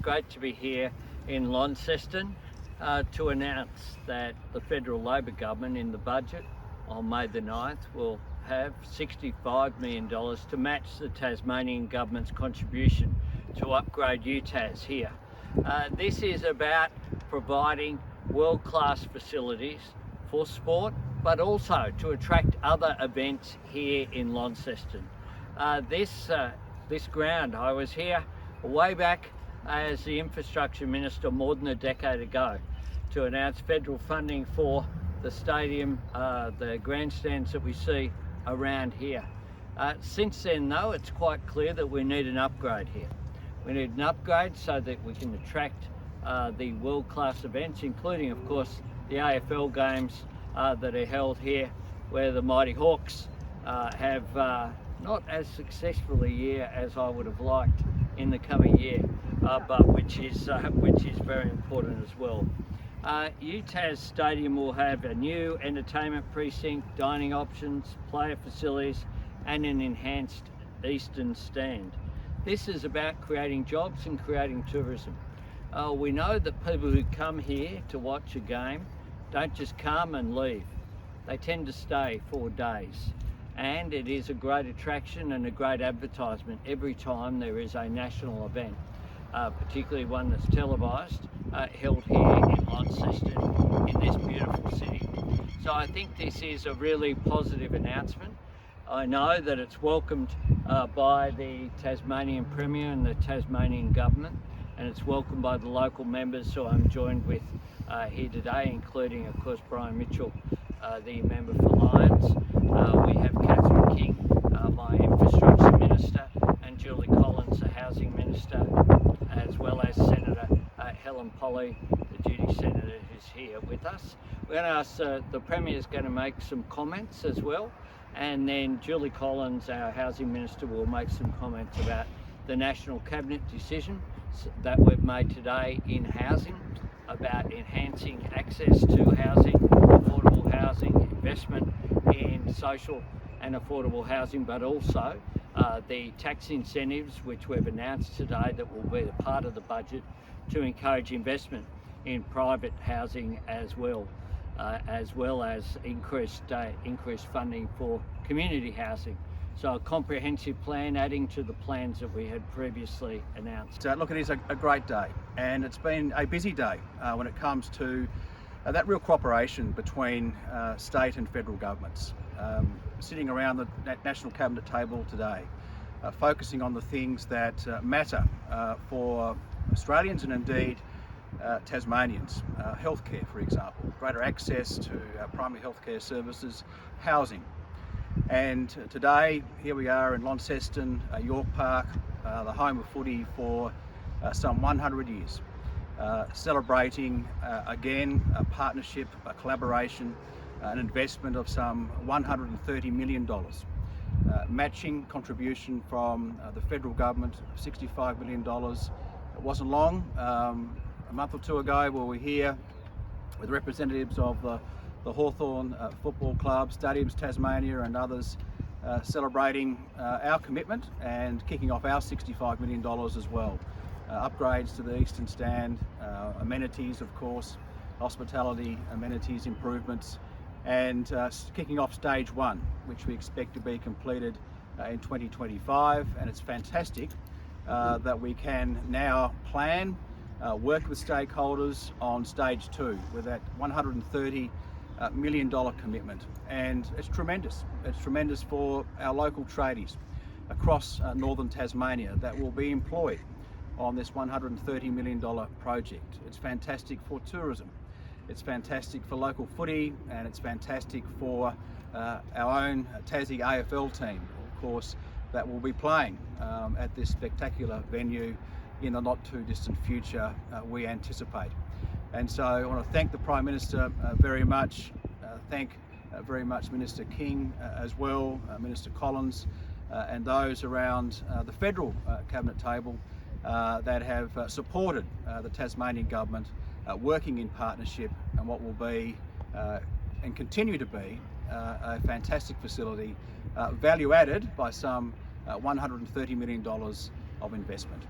great to be here in Launceston to announce that the Federal Labor Government in the budget on May the 9th will have $65 million to match the Tasmanian Government's contribution to upgrade UTAS here. This is about providing world-class facilities for sport, but also to attract other events here in Launceston. This ground, I was here way back as the Infrastructure Minister more than a decade ago to announce federal funding for the stadium, the grandstands that we see around here. Since then though, it's quite clear that we need an upgrade here. We need an upgrade so that we can attract the world-class events, including of course the AFL games that are held here, where the Mighty Hawks have not as successful a year as I would have liked in the coming year, but which is very important as well. UTAS Stadium will have a new entertainment precinct, dining options, player facilities and an enhanced eastern stand. This is about creating jobs and creating tourism. We know that people who come here to watch a game don't just come and leave. They tend to stay 4 days. And it is a great attraction and a great advertisement every time there is a national event, particularly one that's televised, held here in Launceston, in this beautiful city. So I think this is a really positive announcement. I know that it's welcomed by the Tasmanian Premier and the Tasmanian Government, and it's welcomed by the local members who I'm joined with here today, including of course Brian Mitchell, the member for Lyons. We have Catherine King, my Infrastructure Minister, and Julie Collins, the Housing Minister, as well as Senator Helen Polley, the duty Senator, who's here with us. We're going to ask, the Premier is going to make some comments as well, and then Julie Collins, our Housing Minister, will make some comments about the National Cabinet decision that we've made today in housing, about enhancing access to housing, affordable housing, investment in social and affordable housing, but also the tax incentives which we've announced today that will be a part of the budget to encourage investment in private housing as well as increased funding for community housing. So a comprehensive plan adding to the plans that we had previously announced. Look, it is a great day, and it's been a busy day when it comes to that real cooperation between state and federal governments. Sitting around the National Cabinet table today, focusing on the things that matter for Australians and indeed Tasmanians. Healthcare, for example, greater access to primary healthcare services, housing. And today, here we are in Launceston, York Park, the home of footy for some 100 years. Celebrating again a partnership, a collaboration, an investment of some $130 million. Matching contribution from the federal government of $65 million. It wasn't long, a month or two ago, we were here with representatives of the Hawthorn Football Club, Stadiums Tasmania and others, celebrating our commitment and kicking off our $65 million as well. Upgrades to the Eastern Stand, amenities of course, hospitality, amenities improvements, and kicking off stage 1, which we expect to be completed in 2025. And it's fantastic that we can now plan, work with stakeholders on stage 2 with that $130 million commitment. And it's tremendous. It's tremendous for our local tradies across northern Tasmania that will be employed on this $130 million project. It's fantastic for tourism. It's fantastic for local footy, and it's fantastic for our own Tassie AFL team, of course, that will be playing at this spectacular venue in the not too distant future, we anticipate. And so I want to thank the Prime Minister very much, thank very much Minister King as well, Minister Collins, and those around the federal cabinet table that have supported the Tasmanian Government working in partnership and what will be and continue to be a fantastic facility, value added by some $130 million of investment.